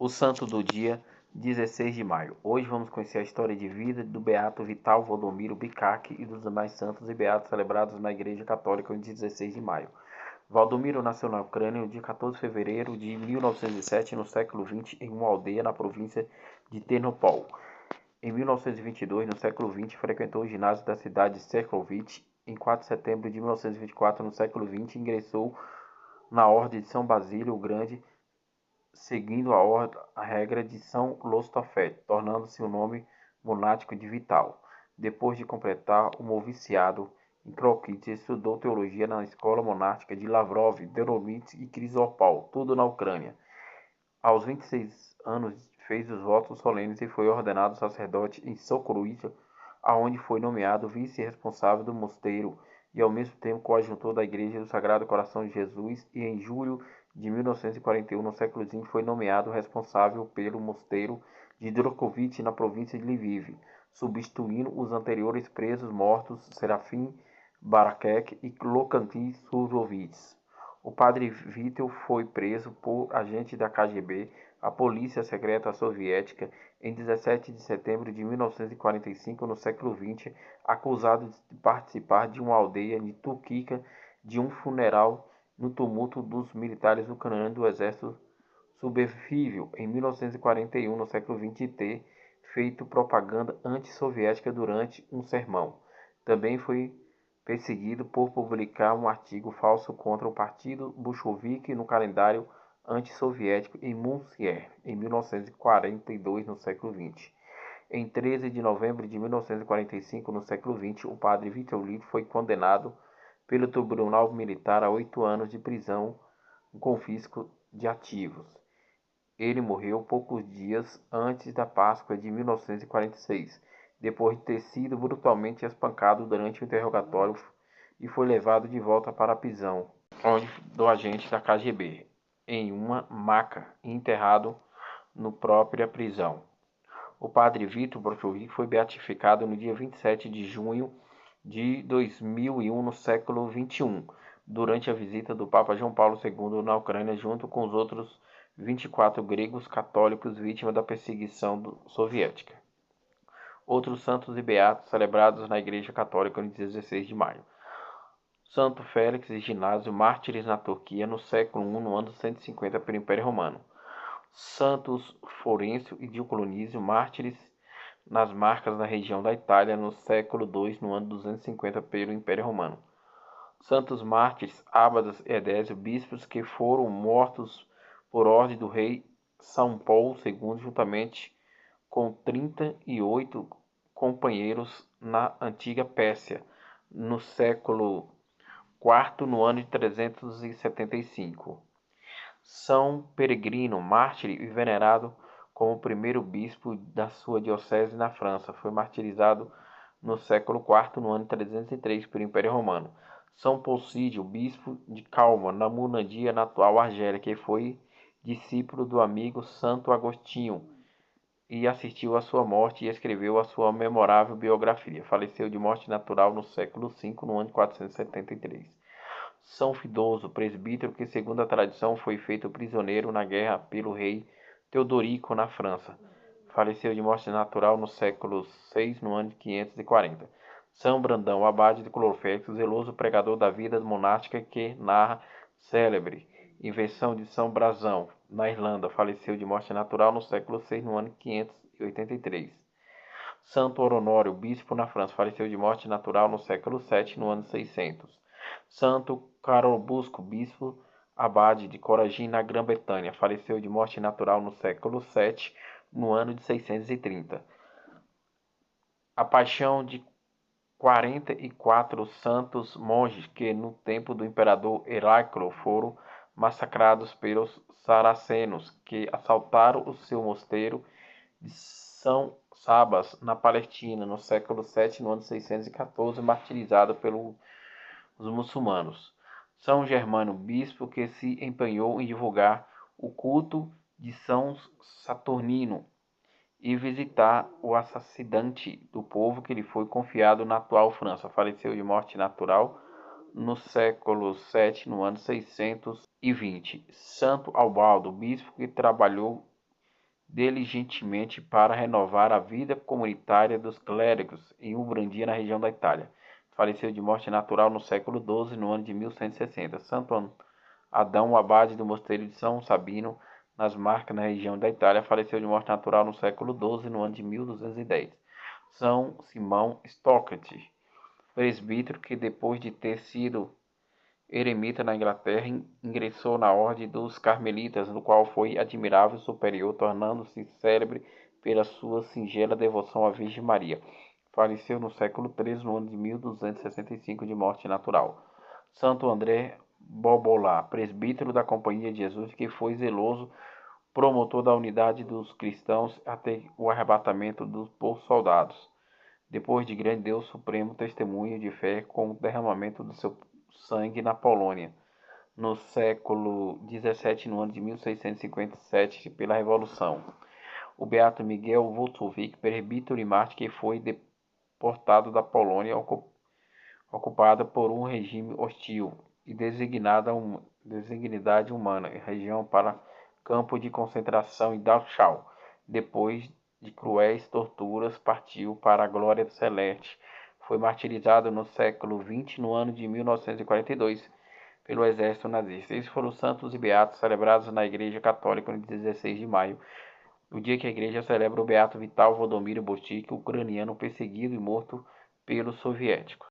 O santo do dia, 16 de maio. Hoje vamos conhecer a história de vida do beato Vital Valdomiro Bicac e dos demais santos e beatos celebrados na Igreja Católica no dia 16 de maio. Valdomiro nasceu na Ucrânia no dia 14 de fevereiro de 1907, no século XX, em uma aldeia na província de Ternopol. Em 1922, no século XX, frequentou o ginásio da cidade de Serkovich. Em 4 de setembro de 1924, no século XX, ingressou na Ordem de São Basílio o Grande, seguindo a regra de São Lostafet, tornando-se o nome monástico de Vital. Depois de completar o noviciado em Krokitz, estudou teologia na escola monástica de Lavrov, Dolomits e Crisopol, tudo na Ucrânia. Aos 26 anos, fez os votos solenes e foi ordenado sacerdote em Sokoruica, aonde foi nomeado vice-responsável do mosteiro e ao mesmo tempo coadjutor da Igreja do Sagrado Coração de Jesus, e em julho de 1941, no século XX, foi nomeado responsável pelo mosteiro de Drokovich, na província de Lviv, substituindo os anteriores presos mortos Serafim Barakek e Lokantin Surovits. O padre Vitel foi preso por agentes da KGB, a polícia secreta soviética, em 17 de setembro de 1945, no século XX, acusado de participar de uma aldeia de Turquica de um funeral no tumulto dos militares ucranianos do exército subversivo. Em 1941, no século XX, e ter feito propaganda antissoviética durante um sermão. Também foi perseguido por publicar um artigo falso contra o partido bolchevique no calendário antissoviético em Munster, em 1942, no século XX. Em 13 de novembro de 1945, no século XX, o padre Vitel foi condenado pelo Tribunal Militar a 8 anos de prisão com confisco de ativos. Ele morreu poucos dias antes da Páscoa de 1946, depois de ter sido brutalmente espancado durante o interrogatório, e foi levado de volta para a prisão do agente da KGB, em uma maca, e enterrado na própria prisão. O padre Vitor Bolshevik foi beatificado no dia 27 de junho de 2001, no século XXI, durante a visita do Papa João Paulo II na Ucrânia, junto com os outros 24 gregos católicos vítimas da perseguição soviética. Outros santos e beatos celebrados na Igreja Católica no dia 16 de maio. Santo Félix e Ginásio, mártires na Turquia no século I, no ano 150 pelo Império Romano. Santos Florencio e Dionísio, mártires nas Marcas, na região da Itália, no século II, no ano 250 pelo Império Romano. Santos mártires Ábadas e Edésio, bispos que foram mortos por ordem do rei São Paulo II, juntamente com 38 companheiros na antiga Pérsia, no século IV, no ano de 375. São Peregrino, mártir e venerado como primeiro bispo da sua diocese na França, foi martirizado no século IV, no ano de 303, pelo Império Romano. São Possídio, bispo de Calma, na Munandia, na atual Argélia, que foi discípulo do amigo Santo Agostinho e assistiu à sua morte e escreveu a sua memorável biografia. Faleceu de morte natural no século V, no ano de 473. São Fidoso, presbítero, que segundo a tradição foi feito prisioneiro na guerra pelo rei Teodorico na França. Faleceu de morte natural no século VI, no ano de 540. São Brandão, abade de Clorofex, zeloso pregador da vida monástica, que narra célebre invenção de São Brasão, na Irlanda. Faleceu de morte natural no século VI, no ano de 583. Santo Honório, bispo na França, faleceu de morte natural no século VII, no ano de 600. Santo Carolbusco, bispo abade de Coragim, na Grã-Bretanha, faleceu de morte natural no século VII, no ano de 630. A paixão de 44 santos monges que, no tempo do imperador Heraclio, foram massacrados pelos saracenos, que assaltaram o seu mosteiro de São Sabas, na Palestina, no século VII, no ano 614, martirizado pelos muçulmanos. São Germano, bispo que se empenhou em divulgar o culto de São Saturnino e visitar o assassinante do povo que lhe foi confiado na atual França. Faleceu de morte natural no século VII, no ano 620. Santo Albaldo, bispo que trabalhou diligentemente para renovar a vida comunitária dos clérigos em Umbrandia, na região da Itália. Faleceu de morte natural no século XII, no ano de 1160. Santo Adão, abade do mosteiro de São Sabino, nas Marcas, na região da Itália, faleceu de morte natural no século XII, no ano de 1210. São Simão Stockton, presbítero que, depois de ter sido eremita na Inglaterra, ingressou na ordem dos carmelitas, no qual foi admirável superior, tornando-se célebre pela sua singela devoção à Virgem Maria. Faleceu no século XIII, no ano de 1265, de morte natural. Santo André Bobolá, presbítero da Companhia de Jesus, que foi zeloso promotor da unidade dos cristãos até o arrebatamento por soldados, depois de grande Deus Supremo testemunho de fé com o derramamento do seu sangue na Polônia, no século XVII, no ano de 1657, pela Revolução. O beato Miguel Wojtowicz, presbítero e mártir, que foi deportado da Polônia, ocupada por um regime hostil e designidade humana, região para campo de concentração em Dachau. Depois de cruéis torturas, partiu para a glória celeste. Foi martirizado no século XX, no ano de 1942, pelo exército nazista. Esses foram os santos e beatos celebrados na Igreja Católica no 16 de maio, o dia que a Igreja celebra o beato Vital Volodymyr Botic, ucraniano perseguido e morto pelos soviéticos.